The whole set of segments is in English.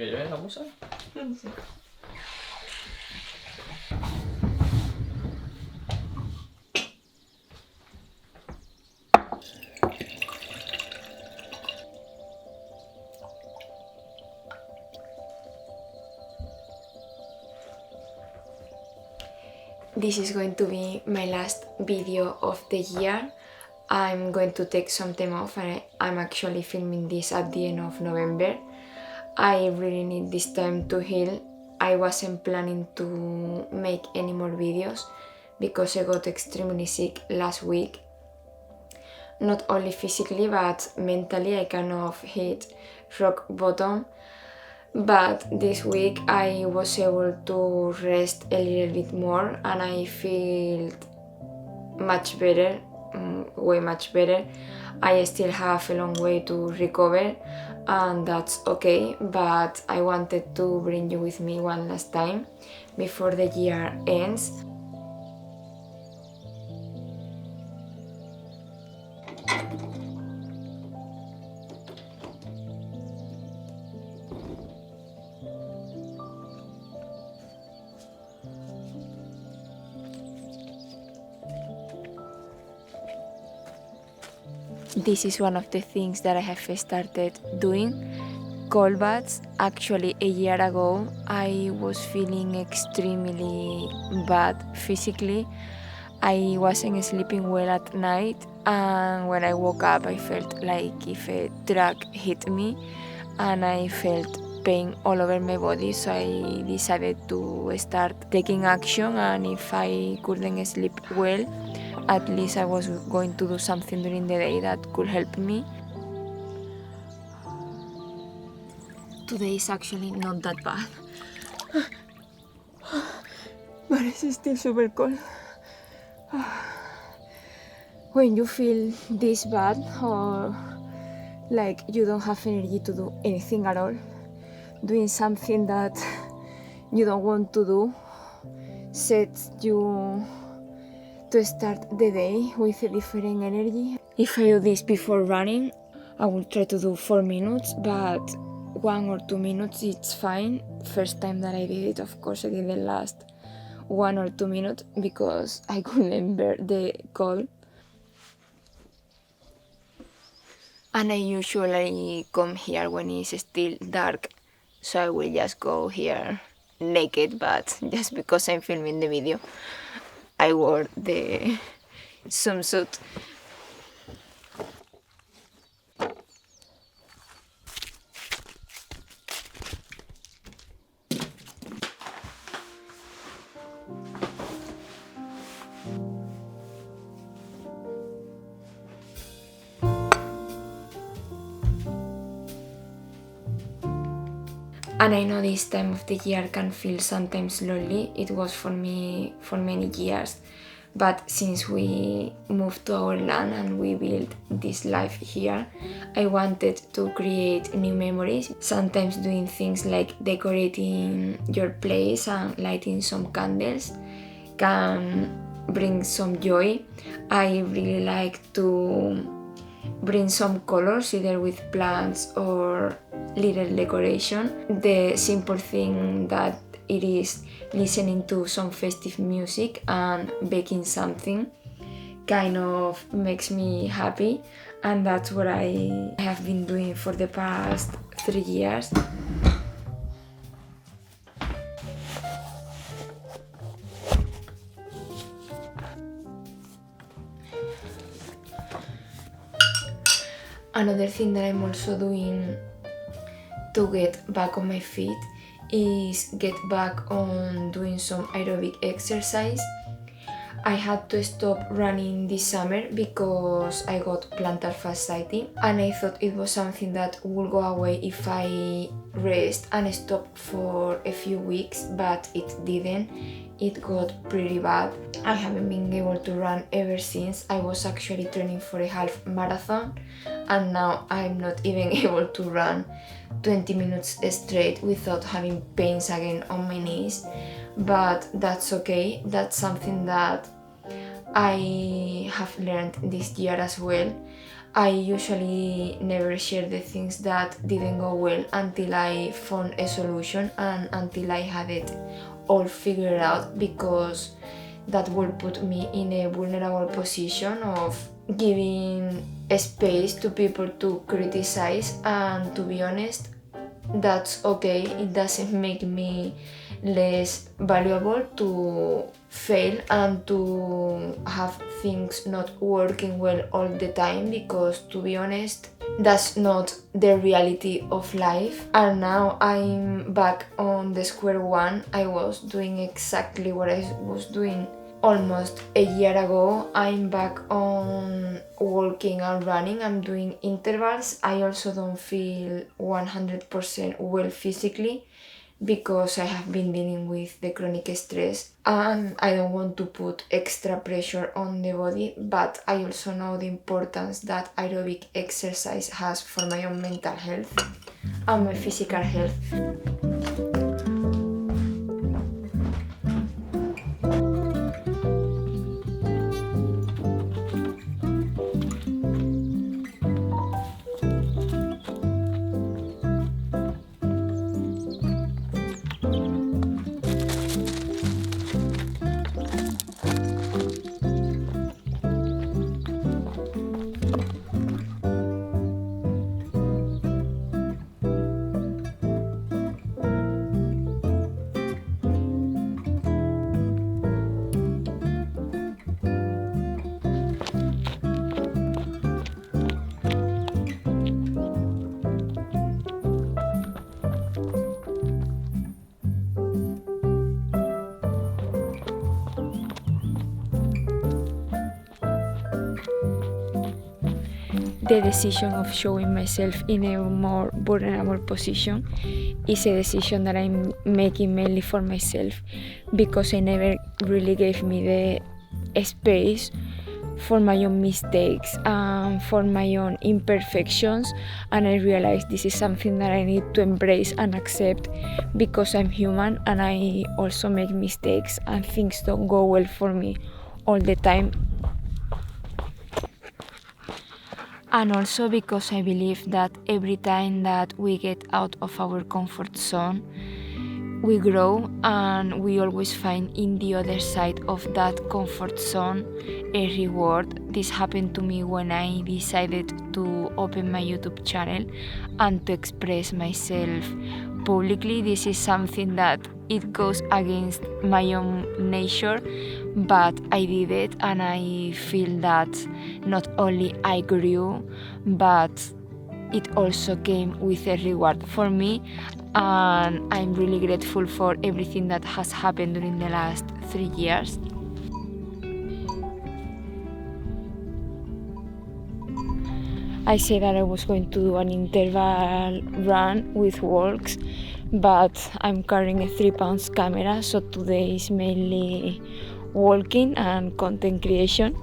que yo esa musa. Sí. This is going to be my last video of the year. I'm going to take some time off and I'm actually filming this at the end of November. I really need this time to heal. I wasn't planning to make any more videos because I got extremely sick last week. Not only physically but mentally I kind of hit rock bottom. But this week I was able to rest a little bit more and I feel much better, way much better. I still have a long way to recover and that's okay, but I wanted to bring you with me one last time before the year ends. This is one of the things that I have started doing, cold baths. Actually, a year ago, I was feeling extremely bad physically. I wasn't sleeping well at night, and when I woke up, I felt like if a truck hit me, and I felt pain all over my body, so I decided to start taking action, and if I couldn't sleep well, at least I was going to do something during the day that could help me. Today is actually not that bad, but it's still super cold. When you feel this bad or like you don't have energy to do anything at all, doing something that you don't want to do sets you to start the day with a different energy. If I do this before running, I will try to do 4 minutes, but 1 or 2 minutes it's fine. First time that I did it, of course I did the last 1 or 2 minutes because I couldn't bear the cold. And I usually come here when it's still dark, so I will just go here naked, but just because I'm filming the video, I wore the swimsuit. And I know this time of the year can feel sometimes lonely. It was for me for many years. But since we moved to our land and we built this life here, I wanted to create new memories. Sometimes doing things like decorating your place and lighting some candles can bring some joy. I really like to bring some colors either with plants or little decoration. The simple thing that it is listening to some festive music and baking something kind of makes me happy, and that's what I have been doing for the past 3 years. Another thing that I'm also doing to get back on my feet is get back on doing some aerobic exercise. I had to stop running this summer because I got plantar fasciitis, and I thought it was something that would go away if I rest and stop for a few weeks, but it didn't. It got pretty bad. I haven't been able to run ever since. I was actually training for a half marathon, and now I'm not even able to run 20 minutes straight without having pains again on my knees. But that's okay. That's something that I have learned this year as well. I usually never share the things that didn't go well until I found a solution and until I had it all figured out, because that will put me in a vulnerable position of giving space to people to criticize. And to be honest, that's okay. It doesn't make me less valuable to fail and to have things not working well all the time, because to be honest, that's not the reality of life. And now I'm back on the square one. I was doing exactly what I was doing almost a year ago. I'm back on walking and running. I'm doing intervals. I also don't feel 100% well physically, because I have been dealing with the chronic stress and I don't want to put extra pressure on the body, but I also know the importance that aerobic exercise has for my own mental health and my physical health. The decision of showing myself in a more vulnerable position is a decision that I'm making mainly for myself, because I never really gave me the space for my own mistakes and for my own imperfections. And I realized this is something that I need to embrace and accept, because I'm human and I also make mistakes and things don't go well for me all the time. And also because I believe that every time that we get out of our comfort zone, we grow, and we always find in the other side of that comfort zone a reward. This happened to me when I decided to open my YouTube channel and to express myself publicly. This is something that it goes against my own nature, but I did it, and I feel that not only I grew, but it also came with a reward for me, and I'm really grateful for everything that has happened during the last 3 years. I said that I was going to do an interval run with walks, but I'm carrying a 3 pounds camera, so today is mainly walking and content creation.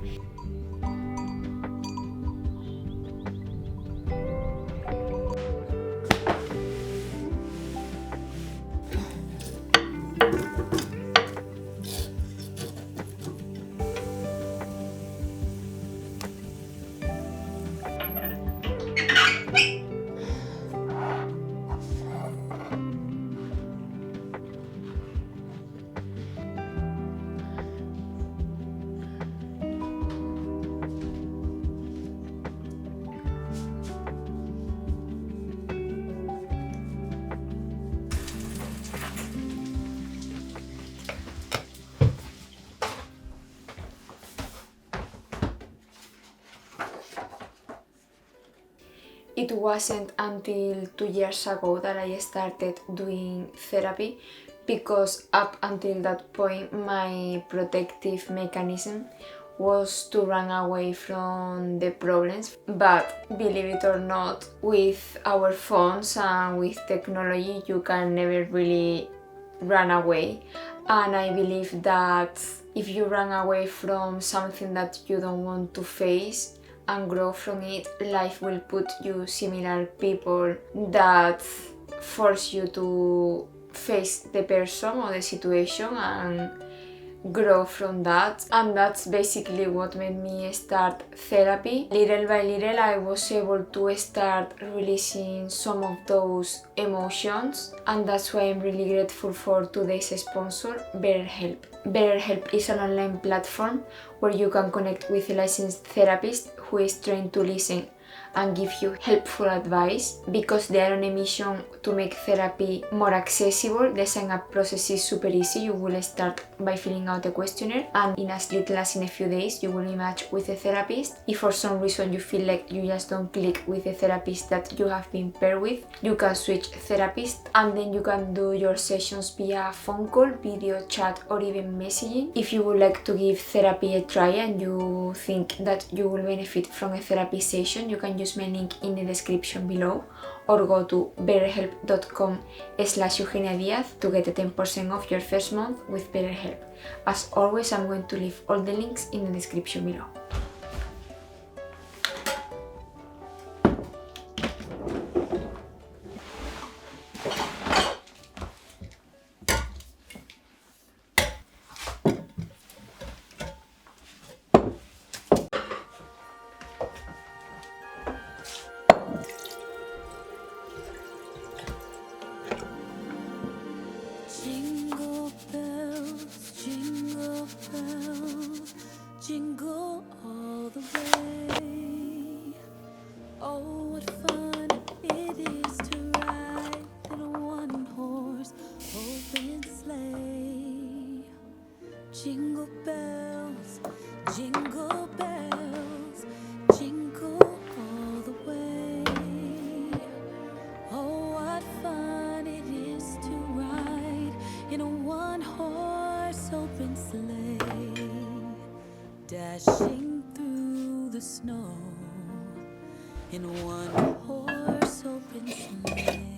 It wasn't until 2 years ago that I started doing therapy, because up until that point my protective mechanism was to run away from the problems. But believe it or not, with our phones and with technology, you can never really run away. And I believe that if you run away from something that you don't want to face and grow from it, life will put you similar people that force you to face the person or the situation and grow from that, and that's basically what made me start therapy. Little by little I was able to start releasing some of those emotions, and that's why I'm really grateful for today's sponsor, BetterHelp. BetterHelp is an online platform where you can connect with a licensed therapist who is trained to listen and give you helpful advice. Because they are on a mission to make therapy more accessible, the sign up process is super easy. You will start by filling out a questionnaire, and in as little as in a few days you will be matched with a therapist. If for some reason you feel like you just don't click with the therapist that you have been paired with, you can switch therapist, and then you can do your sessions via phone call, video chat, or even messaging. If you would like to give therapy a try and you think that you will benefit from a therapy session, you can use my link in the description below, or go to betterhelp.com/Eugenia Diaz to get a 10% off your first month with BetterHelp. As always, I'm going to leave all the links in the description below. Jingle bells, jingle all the way. Oh, what fun it is to ride in a one-horse open sleigh. Jingle bells, jingle all the way. Oh, what fun it is to ride in a one-horse open sleigh, dashing through the snow in a one-horse open sleigh.